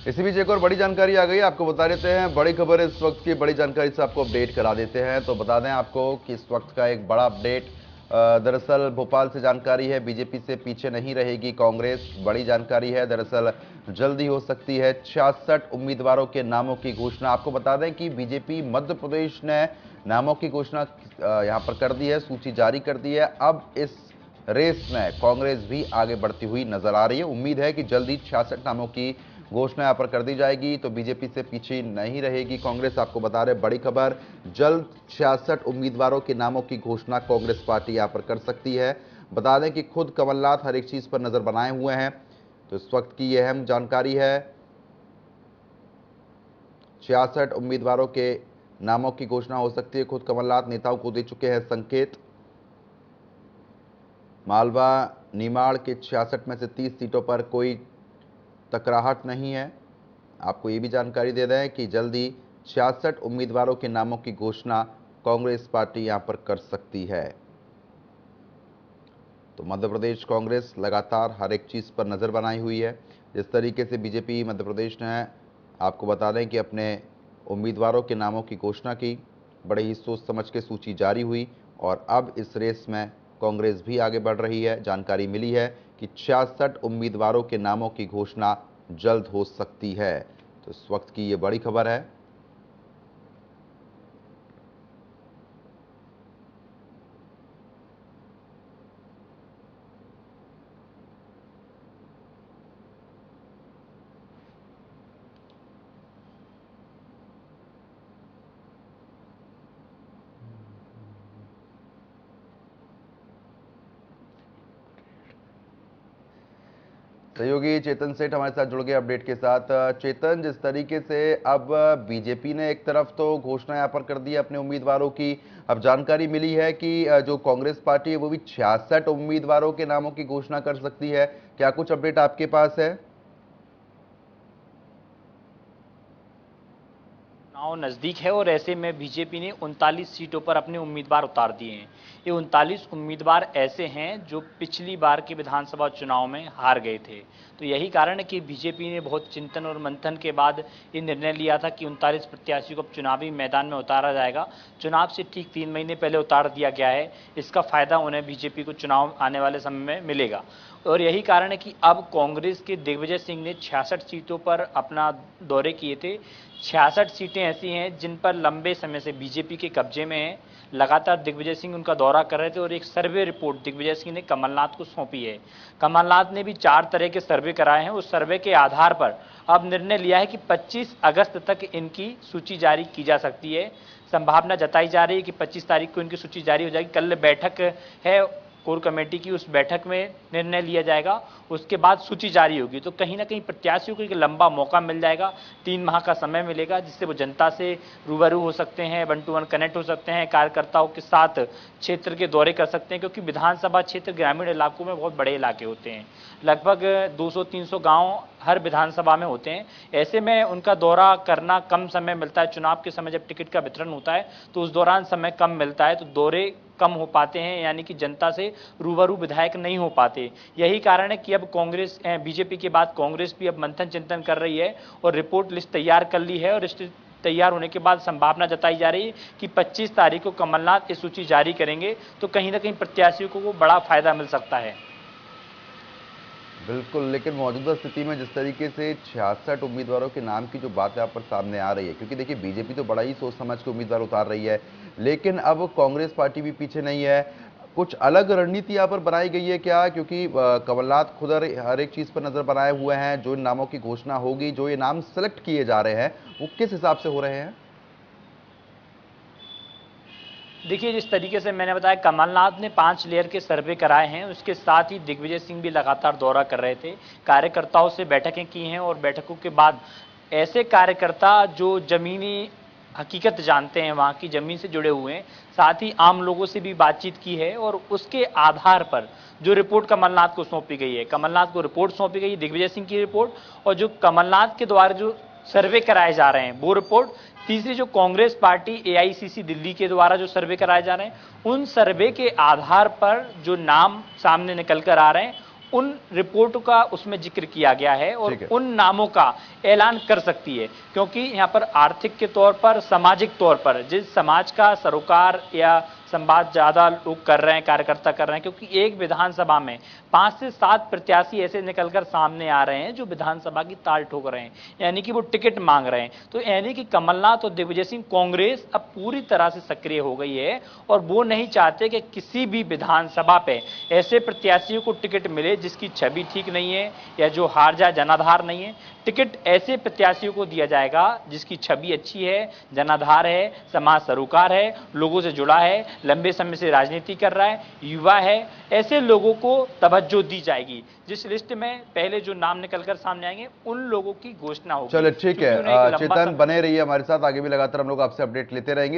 इसी बीच एक और बड़ी जानकारी आ गई, आपको बता देते हैं। बड़ी खबर इस वक्त की, बड़ी जानकारी से आपको अपडेट करा देते हैं। तो बता दें आपको कि इस वक्त का एक बड़ा अपडेट दरअसल भोपाल से जानकारी है। बीजेपी से पीछे नहीं रहेगी कांग्रेस, बड़ी जानकारी है। दरअसल जल्दी हो सकती है 66 उम्मीदवारों के नामों की घोषणा। आपको बता दें कि बीजेपी मध्य प्रदेश ने नामों की घोषणा यहां पर कर दी है, सूची जारी कर दी है। अब इस रेस में कांग्रेस भी आगे बढ़ती हुई नजर आ रही है। उम्मीद है कि जल्दी 66 नामों की घोषणा यहां पर कर दी जाएगी, तो बीजेपी से पीछे नहीं रहेगी कांग्रेस। आपको बता रहे बड़ी खबर, जल्द 66 उम्मीदवारों के नामों की घोषणा कांग्रेस पार्टी यहां पर कर सकती है। बता दें कि खुद कमलनाथ हर एक चीज पर नजर बनाए हुए हैं। तो इस वक्त की यह अहम जानकारी है, 66 उम्मीदवारों के नामों की घोषणा हो सकती है। खुद कमलनाथ नेताओं को दे चुके हैं संकेत। मालवा निमाड़ के 66 में से 30 सीटों पर कोई टकराहट नहीं है। आपको ये भी जानकारी दे रहे हैं कि जल्दी 66 उम्मीदवारों के नामों की घोषणा कांग्रेस पार्टी यहां पर कर सकती है। तो मध्य प्रदेश कांग्रेस लगातार हर एक चीज पर नजर बनाई हुई है। जिस तरीके से बीजेपी मध्य प्रदेश ने, आपको बता दें कि अपने उम्मीदवारों के नामों की घोषणा की, बड़े ही सोच समझ के सूची जारी हुई और अब इस रेस में कांग्रेस भी आगे बढ़ रही है। जानकारी मिली है कि 66 उम्मीदवारों के नामों की घोषणा जल्द हो सकती है। तो इस वक्त की ये बड़ी खबर है। सहयोगी चेतन सेठ हमारे साथ जुड़ गए अपडेट के साथ। चेतन, जिस तरीके से अब बीजेपी ने एक तरफ तो घोषणा यहां पर कर दी है अपने उम्मीदवारों की, अब जानकारी मिली है कि जो कांग्रेस पार्टी है वो भी 66 उम्मीदवारों के नामों की घोषणा कर सकती है। क्या कुछ अपडेट आपके पास है? चुनाव नजदीक है और ऐसे में बीजेपी ने 39 सीटों पर अपने उम्मीदवार उतार दिए हैं। ये 39 उम्मीदवार ऐसे हैं जो पिछली बार के विधानसभा चुनाव में हार गए थे। तो यही कारण है कि बीजेपी ने बहुत चिंतन और मंथन के बाद ये निर्णय लिया था कि 39 प्रत्याशियों को चुनावी मैदान में उतारा जाएगा। चुनाव से ठीक 3 महीने पहले उतार दिया गया है। इसका फायदा उन्हें बीजेपी को चुनाव आने वाले समय में मिलेगा और यही कारण है कि अब कांग्रेस के दिग्विजय सिंह ने 66 सीटों पर अपना दौरे किए थे। 66 सीटें ऐसी हैं जिन पर लंबे समय से बीजेपी के कब्जे में है। लगातार दिग्विजय सिंह उनका दौरा कर रहे थे और एक सर्वे रिपोर्ट दिग्विजय सिंह ने कमलनाथ को सौंपी है। कमलनाथ ने भी 4 तरह के सर्वे कराए हैं। उस सर्वे के आधार पर अब निर्णय लिया है कि 25 अगस्त तक इनकी सूची जारी की जा सकती है। संभावना जताई जा रही है कि 25 तारीख को इनकी सूची जारी हो जाएगी। कल बैठक है कोर कमेटी की, उस बैठक में निर्णय लिया जाएगा। उसके बाद सूची जारी होगी तो कहीं ना कहीं प्रत्याशियों को एक लंबा मौका मिल जाएगा। 3 माह का समय मिलेगा जिससे वो जनता से रूबरू हो सकते हैं, 1 to 1 कनेक्ट हो सकते हैं, कार्यकर्ताओं के साथ क्षेत्र के दौरे कर सकते हैं, क्योंकि विधानसभा क्षेत्र ग्रामीण इलाकों में बहुत बड़े इलाके होते हैं। लगभग 200-300 गांव हर विधानसभा में होते हैं। ऐसे में उनका दौरा करना कम समय मिलता है। चुनाव के समय जब टिकट का वितरण होता है तो उस दौरान समय कम मिलता है, तो दौरे कम हो पाते हैं, यानी कि जनता से रूबरू विधायक नहीं हो पाते। यही कारण है कि अब कांग्रेस, बीजेपी के बाद कांग्रेस भी अब मंथन चिंतन कर रही है और रिपोर्ट लिस्ट तैयार कर ली है और लिस्ट तैयार होने के बाद संभावना जताई जा रही है कि 25 तारीख को कमलनाथ ये सूची जारी करेंगे तो कहीं ना कहीं प्रत्याशियों को वो बड़ा फायदा मिल सकता है। बिल्कुल, लेकिन मौजूदा स्थिति में जिस तरीके से 66 उम्मीदवारों के नाम की जो बात यहाँ पर सामने आ रही है, क्योंकि देखिए बीजेपी तो बड़ा ही सोच समझ के उम्मीदवार उतार रही है, लेकिन अब कांग्रेस पार्टी भी पीछे नहीं है। कुछ अलग रणनीति यहाँ पर बनाई गई है क्या? क्योंकि कमलनाथ खुद हर एक चीज पर नजर बनाए हुए हैं। जो इन नामों की घोषणा होगी, जो ये नाम सेलेक्ट किए जा रहे हैं, वो किस हिसाब से हो रहे हैं? देखिए, जिस तरीके से मैंने बताया, कमलनाथ ने 5 लेयर के सर्वे कराए हैं। उसके साथ ही दिग्विजय सिंह भी लगातार दौरा कर रहे थे, कार्यकर्ताओं से बैठकें की हैं और बैठकों के बाद ऐसे कार्यकर्ता जो जमीनी हकीकत जानते हैं, वहाँ की ज़मीन से जुड़े हुए हैं, साथ ही आम लोगों से भी बातचीत की है और उसके आधार पर जो रिपोर्ट कमलनाथ को सौंपी गई है, कमलनाथ को रिपोर्ट सौंपी गई है, दिग्विजय सिंह की रिपोर्ट, और जो कमलनाथ के द्वारा जो सर्वे कराए जा रहे हैं वो रिपोर्ट। तीसरी जो कांग्रेस पार्टी एआईसीसी दिल्ली के द्वारा जो सर्वे कराए जा रहे हैं, उन सर्वे के आधार पर जो नाम सामने निकल कर आ रहे हैं उन रिपोर्ट का उसमें जिक्र किया गया है और ठीक है। उन नामों का ऐलान कर सकती है, क्योंकि यहाँ पर आर्थिक के तौर पर, सामाजिक तौर पर जिस समाज का सरोकार या संवाद ज्यादा लोग कर रहे हैं, कार्यकर्ता कर रहे हैं, क्योंकि एक विधानसभा में 5 से 7 प्रत्याशी ऐसे निकलकर सामने आ रहे हैं जो विधानसभा की ताल ठोक रहे हैं, यानी कि वो टिकट मांग रहे हैं। तो यानी कि कमलनाथ और दिग्विजय सिंह, कांग्रेस अब पूरी तरह से सक्रिय हो गई है और वो नहीं चाहते कि किसी भी विधानसभा पे ऐसे प्रत्याशियों को टिकट मिले जिसकी छवि ठीक नहीं है या जो हार जाए, जनाधार नहीं है। टिकट ऐसे प्रत्याशियों को दिया जाएगा जिसकी छवि अच्छी है, जनाधार है, समाज सरोकार है, लोगों से जुड़ा है, लंबे समय से राजनीति कर रहा है, युवा है। ऐसे लोगों को तवज्जो दी जाएगी। जिस लिस्ट में पहले जो नाम निकलकर सामने आएंगे उन लोगों की घोषणा होगी। चलो ठीक है, क्योंकि उन्हें एक लंबा चेतन बने रहिए हमारे साथ, आगे भी लगातार हम लोग आपसे अपडेट लेते रहेंगे।